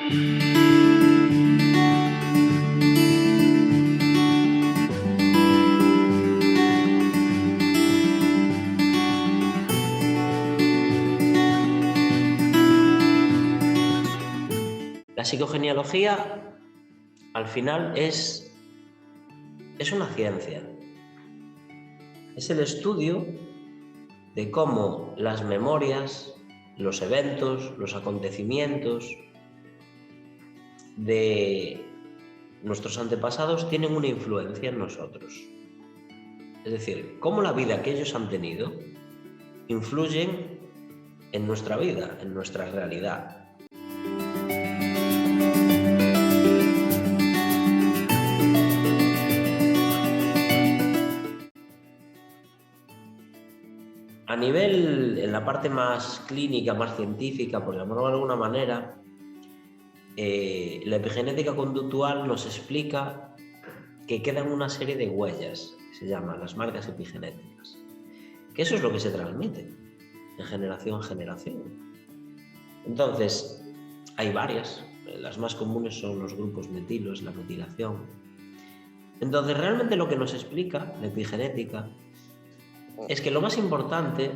La psicogenealogía, al final, es una ciencia. Es el estudio de cómo las memorias, los eventos, los acontecimientos de nuestros antepasados tienen una influencia en nosotros. Es decir, cómo la vida que ellos han tenido influyen en nuestra vida, en nuestra realidad. A nivel, en la parte más clínica, más científica, por llamarlo de alguna manera, la epigenética conductual nos explica que quedan una serie de huellas, que se llaman las marcas epigenéticas, que eso es lo que se transmite de generación en generación. Entonces, hay varias, las más comunes son los grupos metilos, la metilación. Entonces, realmente lo que nos explica la epigenética es que lo más importante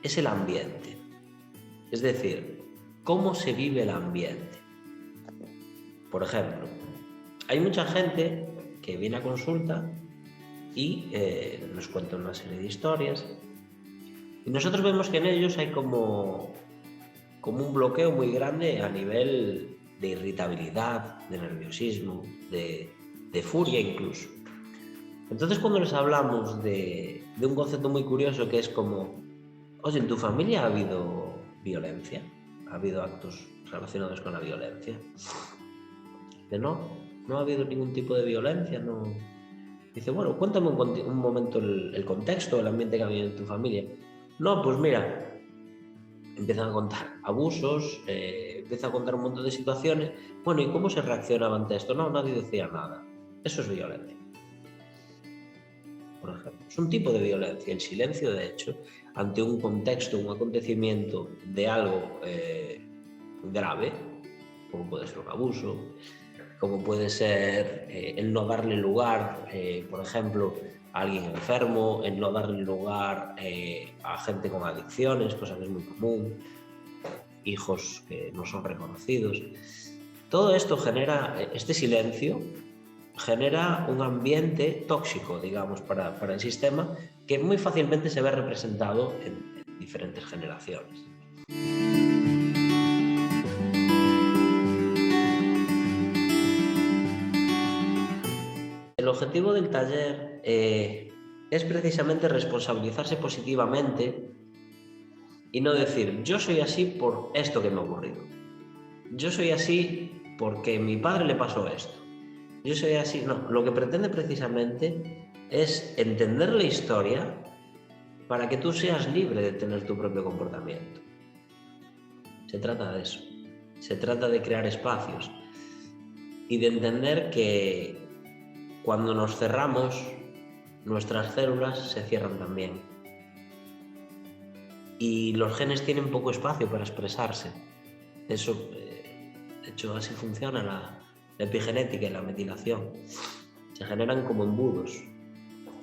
es el ambiente, es decir, cómo se vive el ambiente. Por ejemplo, hay mucha gente que viene a consulta y nos cuenta una serie de historias y nosotros vemos que en ellos hay como un bloqueo muy grande a nivel de irritabilidad, de nerviosismo, de furia incluso. Entonces, cuando les hablamos de un concepto muy curioso que es como, oye, ¿en tu familia ha habido violencia? ¿Ha habido actos relacionados con la violencia? Que no ha habido ningún tipo de violencia, no. Dice, bueno, cuéntame un momento el contexto, el ambiente que ha habido en tu familia. No, pues mira, empiezan a contar abusos, empiezan a contar un montón de situaciones. Bueno, ¿y cómo se reaccionaba ante esto? No, nadie decía nada. Eso es violencia. Por ejemplo, es un tipo de violencia, el silencio, de hecho, ante un contexto, un acontecimiento de algo grave, como puede ser un abuso, como puede ser el no darle lugar, por ejemplo, a alguien enfermo, el no darle lugar a gente con adicciones, cosa que es muy común, hijos que no son reconocidos. Todo esto genera, este silencio genera un ambiente tóxico, digamos, para el sistema, que muy fácilmente se ve representado en diferentes generaciones. El objetivo del taller es precisamente responsabilizarse positivamente y no decir, yo soy así por esto que me ha ocurrido. Yo soy así porque a mi padre le pasó esto. Yo soy así. No, lo que pretende precisamente es entender la historia para que tú seas libre de tener tu propio comportamiento. Se trata de eso. Se trata de crear espacios y de entender que cuando nos cerramos, nuestras células se cierran también. Y los genes tienen poco espacio para expresarse. Eso, de hecho, así funciona la epigenética y la metilación. Se generan como embudos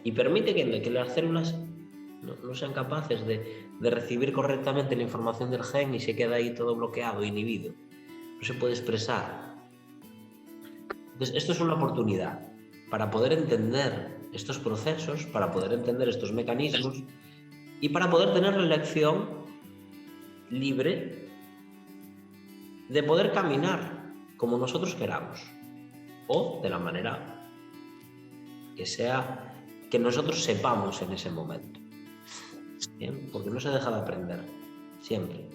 y permite que las células no sean capaces de recibir correctamente la información del gen y se queda ahí todo bloqueado, inhibido. No se puede expresar. Entonces, esto es una oportunidad para poder entender estos procesos, para poder entender estos mecanismos y para poder tener la elección libre de poder caminar como nosotros queramos o de la manera que sea, que nosotros sepamos en ese momento. Bien, porque no se deja de aprender, siempre.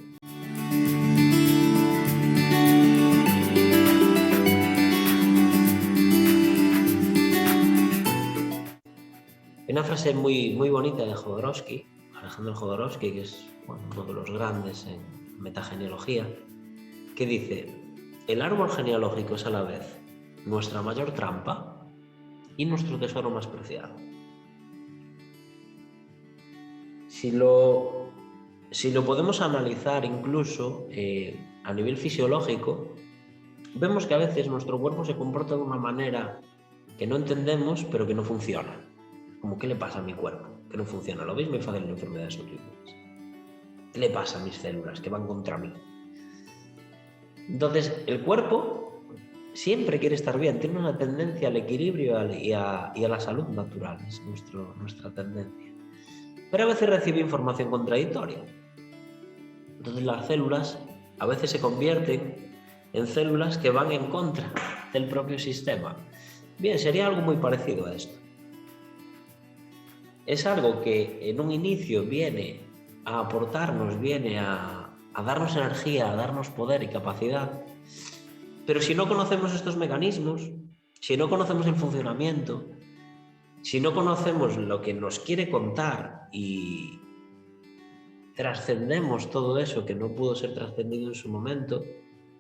Hay una frase muy, muy bonita de Jodorowsky, Alejandro Jodorowsky, que es uno de los grandes en metagenealogía, que dice, el árbol genealógico es a la vez nuestra mayor trampa y nuestro tesoro más preciado. Si lo podemos analizar incluso a nivel fisiológico, vemos que a veces nuestro cuerpo se comporta de una manera que no entendemos, pero que no funciona. Como, ¿qué le pasa a mi cuerpo? Que no funciona. Lo mismo pasa en enfermedades autoinmunes. ¿Qué le pasa a mis células que van contra mí? Entonces, el cuerpo siempre quiere estar bien, tiene una tendencia al equilibrio y a la salud natural, es nuestra tendencia. Pero a veces recibe información contradictoria. Entonces las células a veces se convierten en células que van en contra del propio sistema. Bien, sería algo muy parecido a esto. Es algo que en un inicio viene a aportarnos, viene a darnos energía, a darnos poder y capacidad. Pero si no conocemos estos mecanismos, si no conocemos el funcionamiento, si no conocemos lo que nos quiere contar y trascendemos todo eso que no pudo ser trascendido en su momento,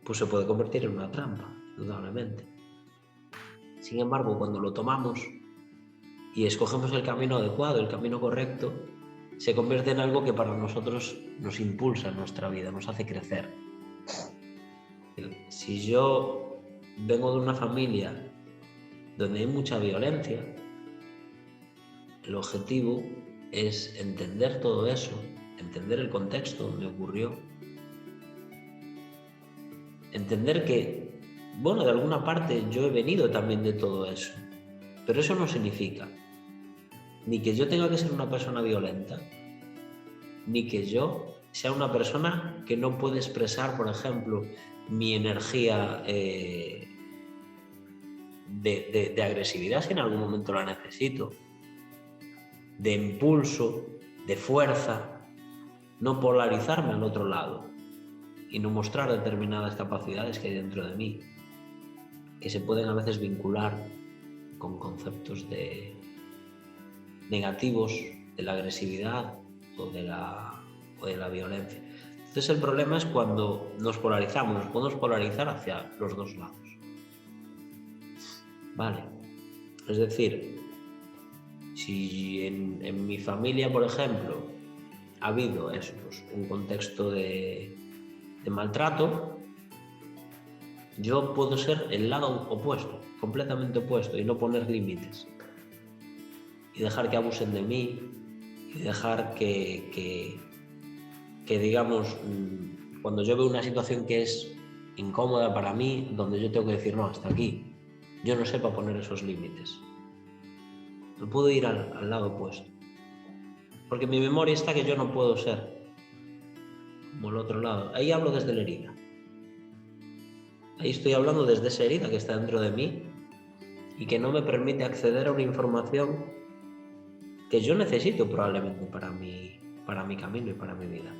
pues se puede convertir en una trampa, indudablemente. Sin embargo, cuando lo tomamos y escogemos el camino adecuado, el camino correcto, se convierte en algo que para nosotros nos impulsa en nuestra vida, nos hace crecer. Si yo vengo de una familia donde hay mucha violencia, el objetivo es entender todo eso, entender el contexto donde ocurrió, entender que, bueno, de alguna parte yo he venido también de todo eso, pero eso no significa ni que yo tenga que ser una persona violenta, ni que yo sea una persona que no puede expresar, por ejemplo, mi energía de agresividad si en algún momento la necesito, de impulso, de fuerza, no polarizarme al otro lado y no mostrar determinadas capacidades que hay dentro de mí, que se pueden a veces vincular con conceptos negativos de la agresividad o de la violencia. Entonces el problema es cuando nos polarizamos, nos podemos polarizar hacia los dos lados. Vale, es decir, si en mi familia, por ejemplo, ha habido eso, pues, un contexto de maltrato, yo puedo ser el lado opuesto, completamente opuesto, y no poner límites. Y dejar que abusen de mí, y dejar que digamos, cuando yo veo una situación que es incómoda para mí, donde yo tengo que decir, no, hasta aquí, yo no sepa poner esos límites. No puedo ir al lado opuesto. Porque en mi memoria está que yo no puedo ser como el otro lado. Ahí hablo desde la herida. Ahí estoy hablando desde esa herida que está dentro de mí y que no me permite acceder a una información que yo necesito probablemente para mi camino y para mi vida.